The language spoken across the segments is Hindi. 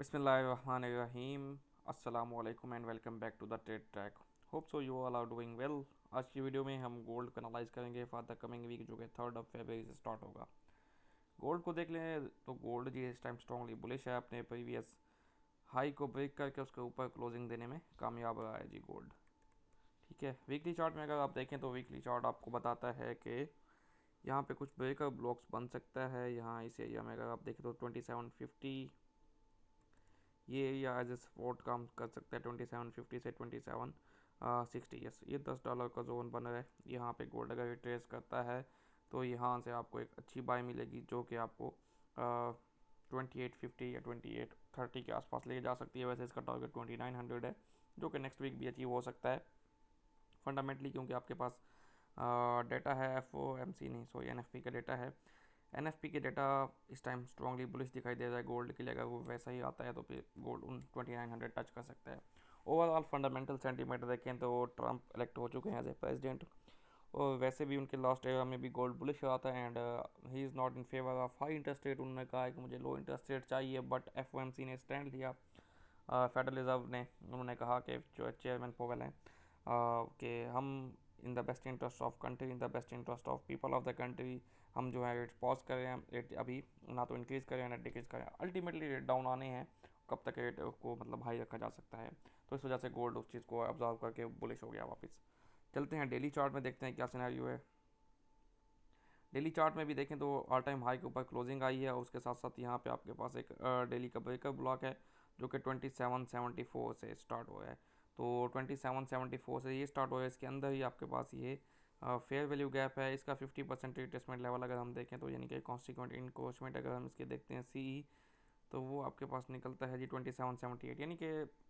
बिस्मिल्लाहिर्रहमानिर्रहीम अस्सलाम वालेकुम and welcome back to the Trade Track. Hope so you all are doing well. आज की वीडियो में हम गोल्ड को एनालाइज करेंगे फॉर द कमिंग वीक जो कि 3 फरवरी से स्टार्ट होगा। गोल्ड को देख लें तो गोल्ड जी इस टाइम स्ट्रांगली बुलिश है। अपने प्रीवियस हाई को ब्रेक करके उसके ऊपर क्लोजिंग देने में कामयाब रहा है जी गोल्ड। ठीक है, वीकली चार्ट में अगर आप देखें तो वीकली चार्ट आपको बताता है कि यहाँ पे कुछ ब्रेकर ब्लॉक्स बन सकता है। यहाँ इस एरिया में अगर आप देखें तो 2750 ये एरिया एज ए सपोर्ट काम कर सकता है। 2750 से 2760 यस, ये $10 का जोन बना है। यहाँ पे गोल्ड अगर ट्रेस करता है तो यहाँ से आपको एक अच्छी बाय मिलेगी जो कि आपको 2850 या 2830 के आसपास लेके जा सकती है। वैसे इसका टारगेट 2900 है जो कि नेक्स्ट वीक भी अचीव हो सकता है फंडामेंटली, क्योंकि आपके पास डेटा है। एफ ओ एम सी नहीं, सॉरी, एन एफ पी का डेटा है। एन एफ पी के डेटा इस टाइम स्ट्रांगली बुलिश दिखाई दे रहा है गोल्ड के लिए। अगर वो वैसा ही आता है तो फिर गोल्ड उन 2900 टच कर सकता है। ओवरऑल फंडामेंटल सेंटीमेंट देखें तो ट्रंप इलेक्ट हो चुके हैं एज ए प्रेसिडेंट, और वैसे भी उनके लास्ट एयर में भी गोल्ड बुलिश रहा था and he is not in favour of high interest rate. उन्होंने कहा है कि मुझे लो इंटरेस्ट रेट चाहिए, but F O M C ने स्टैंड लिया। फेडरल रिजर्व ने उन्होंने कहा कि जो चेयरमैन पोवेल हैं कि हम in the best interest of country, in the best interest of people of the country, हम जो है रेट पॉज कर रहे हैं। रेट अभी ना तो इंक्रीज़ करें ना डिक्रीज़ करें, अल्टीमेटली रेट डाउन आने हैं। कब तक रेट को मतलब हाई रखा जा सकता है, तो इस वजह से गोल्ड उस चीज़ को ऑब्जर्व करके बुलिश हो गया वापस। चलते हैं डेली चार्ट में, देखते हैं क्या सिनेरियो है। डेली चार्ट में भी देखें तो ऑल टाइम हाई के ऊपर क्लोजिंग आई है, और उसके साथ साथ यहाँ पे आपके पास एक डेली का ब्रेकर ब्लॉक है जो कि 2774 से स्टार्ट हुआ है। तो 2774 से ये स्टार्ट हुआ है, इसके अंदर ही आपके पास ये फेयर वैल्यू गैप है। इसका 50% रिट्रेसमेंट लेवल अगर हम देखें तो यानी कि कॉन्सिक्वेंट इनक्रोचमेंट अगर हम इसके देखते हैं सी, तो वो आपके पास निकलता है जी 2778, यानी कि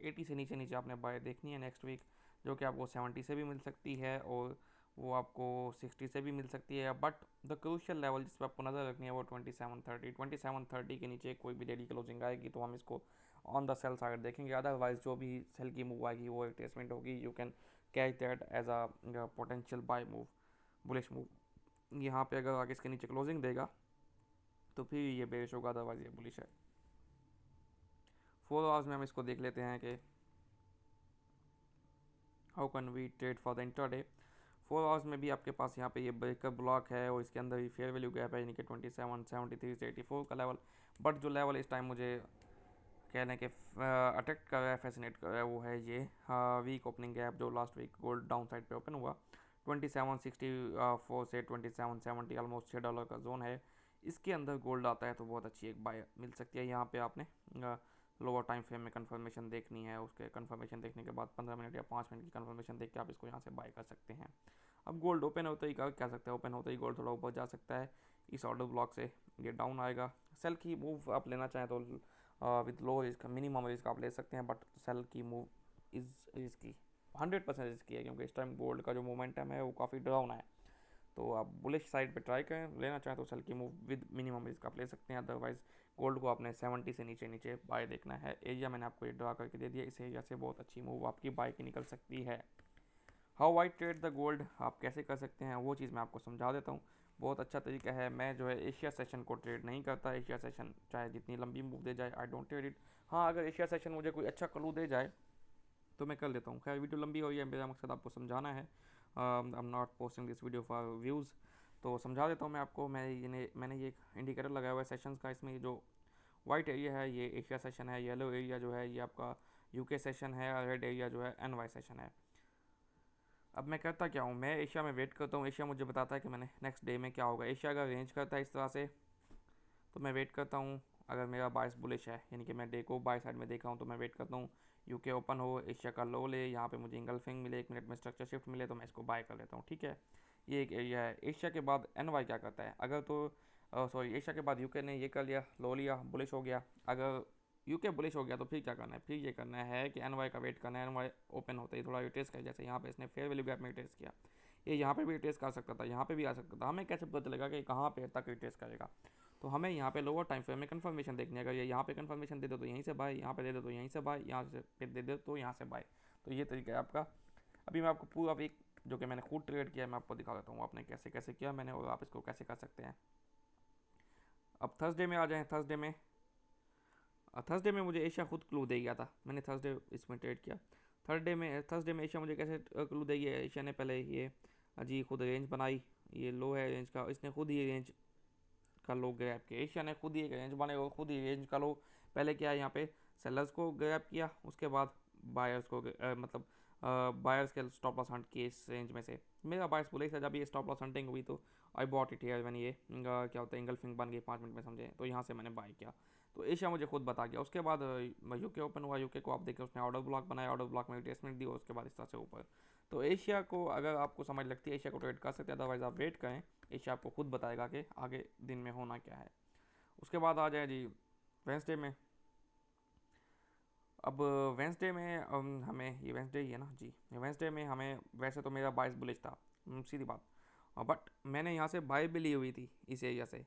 80 से नीचे नीचे आपने बाय देखनी है नेक्स्ट वीक, जो कि आपको 70 से भी मिल सकती है और वो आपको 60 से भी मिल सकती है। बट द क्रूशियल लेवल जिस पर आपको नज़र रखनी है वो 2730 के नीचे कोई भी डेली क्लोजिंग आएगी तो हम इसको ऑन द सेल साइड देखेंगे। अदरवाइज जो भी सेल की मूव आएगी वो रिट्रेसमेंट होगी। You can catch that as a potential buy move, bullish move. यहाँ पे अगर आगे इसके नीचे क्लोजिंग देगा तो फिर ये बेरिश होगा, अदरवाइज ये बुलिश है। 4 आवर्स में हम इसको देख लेते हैं कि how can we trade for the intraday. 4 hours में भी आपके पास यहाँ पे ये ब्रेकअप ब्लॉक है और इसके अंदर ही फेयर वैल्यू गैप है, यानी कि 2773 से 84 का लेवल। बट जो लेवल इस टाइम मुझे कहने के अट्रैक्ट कर रहा है, फैसिनेट कर रहा है, वो है ये वीक ओपनिंग गैप जो last week gold down side पे ओपन हुआ। 2764 से 2770 ऑलमोस्ट $6 का जोन है। इसके अंदर गोल्ड आता है तो बहुत अच्छी एक बाय मिल सकती है। यहाँ पे आपने लोअर टाइम फ्रेम में कंफर्मेशन देखनी है, उसके कंफर्मेशन देखने के बाद 15 मिनट या 5 मिनट की कंफर्मेशन देख के आप इसको यहाँ से बाय कर सकते हैं। अब गोल्ड ओपन होते ही क्या सकते हैं, ओपन होते ही गोल्ड थोड़ा ऊपर जा सकता है। इस ऑर्डर ब्लॉक से ये डाउन आएगा। सेल की मूव आप लेना चाहें तो with low risk, minimum risk आप ले सकते हैं, बट सेल की मूव इज़ रिस्की, 100% रिस्की है, क्योंकि इस टाइम गोल्ड का जो मोमेंटम है वो काफ़ी डाउन है। तो आप बुलिश साइड पे ट्राई करें, लेना चाहें तो सेल की मूव विद मिनिमम रिस्क आप ले सकते हैं। अदरवाइज गोल्ड को आपने 70 से नीचे नीचे बाय देखना है। एरिया मैंने आपको ये ड्रा करके दे दिया, इस एरिया से बहुत अच्छी मूव आपकी बाय की निकल सकती है। How I trade the gold आप कैसे कर सकते हैं वो चीज़ मैं आपको समझा देता हूँ। बहुत अच्छा तरीका है। मैं जो है एशिया सेशन को ट्रेड नहीं करता। एशिया सेशन चाहे जितनी लंबी मूव दे जाए, आई डोंट ट्रेड इट। हाँ, अगर एशिया सेशन मुझे कोई अच्छा क्लू दे जाए तो मैं कर लेता हूँ। खैर वीडियो लंबी हो रही है, मेरा मकसद आपको समझाना है। I am not posting this video for views. तो समझा देता हूँ मैं आपको। मैंने ये एक इंडिकेटर लगाया हुआ है सेशंस का। इसमें जो वाइट एरिया है ये एशिया सेशन है, येलो एरिया जो है ये आपका यूके सेशन है, और रेड एरिया जो है एनवाई सेशन है। अब मैं करता क्या हूँ, मैं एशिया में वेट करता हूँ। एशिया मुझे बताता है कि मैंने नेक्स्ट डे में क्या होगा। एशिया अगर रेंज करता है इस तरह से तो मैं वेट करता हूँ। अगर मेरा बायस बुलिश है, यानी कि मैं डे को बाय साइड में देखा हूँ, तो मैं वेट करता हूँ यूके ओपन हो, एशिया का लो ले, यहाँ पे मुझे इंगल्फिंग मिले, 1 मिनट में स्ट्रक्चर शिफ्ट मिले, तो मैं इसको बाय कर लेता हूँ। ठीक है, ये एक एरिया है। एशिया के बाद एन वाई क्या करता है, अगर तो सॉरी, एशिया के बाद यूके ने ये कर लिया, लो लिया, बुलिश हो गया। अगर यूके बुलिश हो गया तो फिर क्या करना है, फिर ये करना है कि एन वाई का वेट करना है। एन वाई ओपन होते ही थोड़ा रिटेस्ट कर, जैसे यहाँ पे इसने फेयर वैल्यू गैप में रिटेस्ट किया, ये यहाँ पे भी रिटेस्ट कर सकता था, यहाँ पे भी आ सकता था। हमें कैसे पता चलेगा कि कहाँ पे तक रिटेस्ट करेगा, तो हमें यहाँ पे लोअर टाइम फ्रेम में कंफर्मेशन देखनी है। अगर ये यहाँ पे कंफर्मेशन दे दो तो यहीं से बाय, यहाँ पे दे दो तो यहीं से बाय, यहाँ से पे दे दो तो यहाँ से बाय। तो ये तरीका है आपका। अभी मैं आपको पूरा वीक जो कि मैंने खुद ट्रेड किया है मैं आपको दिखा देता हूँ, आपने कैसे कैसे किया मैंने, और आप इसको कैसे कर सकते हैं। अब थर्सडे में आ जाएँ। थर्सडे में थर्सडे में मुझे एशिया खुद क्लू दे गया था, मैंने थर्सडे इसमें ट्रेड किया। थर्सडे में एशिया मुझे कैसे क्लू दे गया, एशिया ने पहले ये जी खुद रेंज बनाई, ये लो है रेंज का, इसने खुद ही रेंज का लो ग्रैब किया, एशिया ने खुद ही एक रेंज बनाई और खुद ही रेंज का लो पहले क्या है यहाँ पे सेलर्स को ग्रैब किया, उसके बाद बायर्स को मतलब बायर्स के स्टॉप लॉस हंट किए इस रेंज में से। मेरा बायर्स बोले था जब ये स्टॉप लॉस हंटिंग हुई तो आई बॉट इट हियर, मैंने ये क्या होता है इंगल्फिंग बन गई 5 मिनट में समझे, तो यहाँ से मैंने बाय किया। तो एशिया मुझे खुद बता गया। उसके बाद यूके ओपन हुआ, यूके को आप देखें उसने ऑर्डर ब्लॉक बनाया, ऑर्डर ब्लॉक में रिट्रेसमेंट दी और उसके बाद इस तरह से ऊपर। तो एशिया को अगर आपको समझ लगती है एशिया को ट्रेड कर सकते हैं, अदरवाइज आप वेट करें, एशिया आपको खुद बताएगा कि आगे दिन में होना क्या है। उसके बाद आ जाए जी वेंसडे में। अब वेंसडे में हमें ये वेंसडे ही है ना जी, वेंसडे में हमें वैसे तो मेरा बाइस बुलिश था, सीधी बात, बट मैंने यहाँ से बाय भी ली हुई थी इस एरिया से,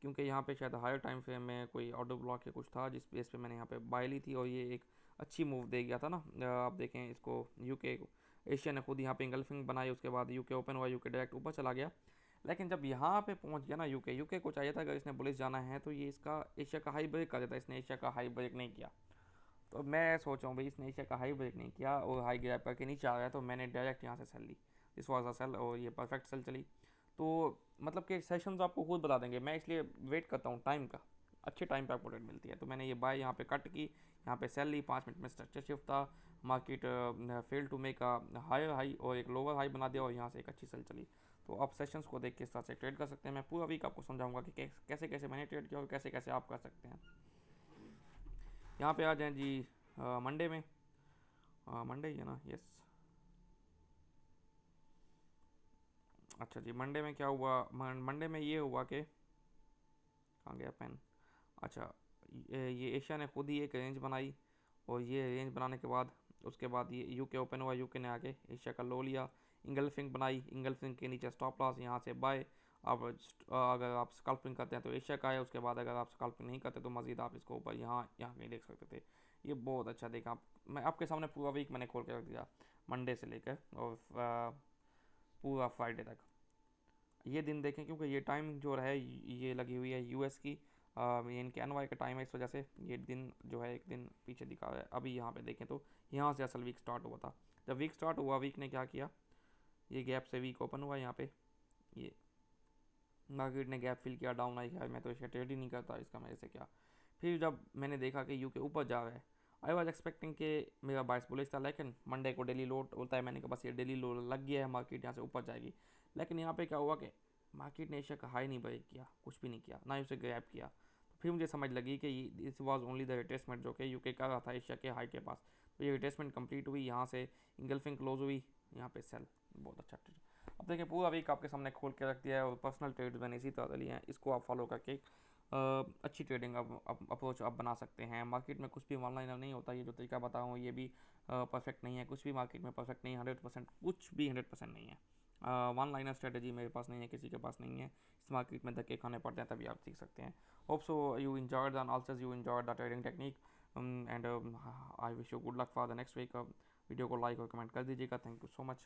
क्योंकि यहाँ पे शायद हायर टाइम फ्रेम में कोई ऑर्डर ब्लॉक या कुछ था जिस बेस पे मैंने यहाँ पे बाय ली थी और ये एक अच्छी मूव दे गया था ना। आप देखें इसको, यूके को एशिया ने खुद यहाँ पे इंगल्फिंग बनाई, उसके बाद यूके ओपन हुआ, यूके डायरेक्ट ऊपर चला गया। लेकिन जब यहाँ पे पहुँच गया ना यूके, यूके को चाहिए था अगर इसने बुलिश जाना है तो ये इसका एशिया का हाई ब्रेक कर देता, इसने एशिया का हाई ब्रेक नहीं किया। तो मैं सोच रहा हूँ भाई इसने एशिया का हाई ब्रेक नहीं किया और हाई ग्रैब करके नीचे आ गया, तो मैंने डायरेक्ट यहाँ से सेल ली, दिस वॉज अ सेल और ये परफेक्ट सेल चली। तो मतलब कि सेशंस आपको खुद बता देंगे, मैं इसलिए वेट करता हूँ टाइम का, अच्छे टाइम पे आपको रेट मिलती है। तो मैंने ये बाय यहाँ पे कट की, यहाँ पे सेल ली, 5 मिनट में स्ट्रक्चर शिफ्ट था, market fail to make a higher high और एक लोअर हाई बना दिया और यहाँ से एक अच्छी सेल चली। तो आप सेशंस को देख के इस तरह से ट्रेड कर सकते हैं। मैं पूरा वीक आपको समझाऊंगा कि कैसे कैसे मैंने ट्रेड किया और कैसे कैसे आप कर सकते हैं। यहाँ पे आ जाएँ जी मंडे में, मंडे ही है ना, यस। अच्छा जी मंडे में क्या हुआ, मंडे में ये हुआ कि कहाँ गया पेन, अच्छा ये एशिया ने खुद ही एक रेंज बनाई और ये रेंज बनाने के बाद उसके बाद ये यूके ओपन हुआ, यूके ने आके एशिया का लो लिया, इंगल्फिंग बनाई, इंगल्फिंग के नीचे स्टॉप लॉस, यहाँ से बाय। अब अगर आप स्कल्पिंग करते हैं तो एशिया का है, उसके बाद अगर आप स्कल्पिंग नहीं करते तो मज़ीद आप इसको ऊपर यहाँ यहाँ कहीं देख सकते थे। ये बहुत अच्छा देखा आप, मैं आपके सामने पूरा वीक मैंने खोल के रख दिया, मंडे से लेकर और पूरा फ्राइडे तक। ये दिन देखें क्योंकि ये टाइम जो है ये लगी हुई है यूएस की, ये इनके एनवाई का टाइम है, इस वजह से ये दिन जो है एक दिन पीछे दिखा रहा है। अभी यहाँ पे देखें तो यहाँ से असल वीक स्टार्ट हुआ था, जब वीक स्टार्ट हुआ वीक ने क्या किया, ये गैप से वीक ओपन हुआ यहाँ पे, ये मार्केट ने गैप फिल किया, डाउन आई है, मैं तो इसका ट्रेड ही नहीं करता, इसका मेरे से क्या। फिर जब मैंने देखा कि यूके ऊपर जा रहा है, आई वॉज एक्सपेक्टिंग कि मेरा बाइस बुलिश था, लेकिन मंडे को डेली लो होता है, मैंने कहा बस ये डेली लो लग गया है, मार्केट यहाँ से ऊपर जाएगी। लेकिन यहाँ पे क्या हुआ कि मार्केट ने एशिया का हाई नहीं ब्रेक किया, कुछ भी नहीं किया, ना ही उसे ग्रैब किया। तो फिर मुझे समझ लगी कि this was only the retracement जो कि यूके का रहा था एशिया के हाई के पास। तो ये रिट्रेसमेंट कंप्लीट हुई, यहाँ से इंगल्फिंग क्लोज हुई, यहाँ पे सेल, बहुत अच्छा ट्रेड। अब देखिए पूरा वीक आपके सामने खोल के रख दिया है और पर्सनल ट्रेड मैंने इसी तरह लिए हैं, इसको आप फॉलो करके अच्छी ट्रेडिंग अप्रोच आप बना सकते हैं। मार्केट में कुछ भी वन लाइनर नहीं होता, ये जो तरीका बता रहा हूँ ये भी परफेक्ट नहीं है, कुछ भी मार्केट में परफेक्ट नहीं है, 100% कुछ भी 100% नहीं है। वन लाइनर स्ट्रेटजी मेरे पास नहीं है, किसी के पास नहीं है, इस मार्केट में धक्के खाने पड़ते हैं तभी आप सीख सकते हैं। Hope so you enjoyed the analysis, you enjoyed the trading technique and I wish you good luck for the next week. Video को लाइक और कमेंट कर दीजिएगा। Thank you so much.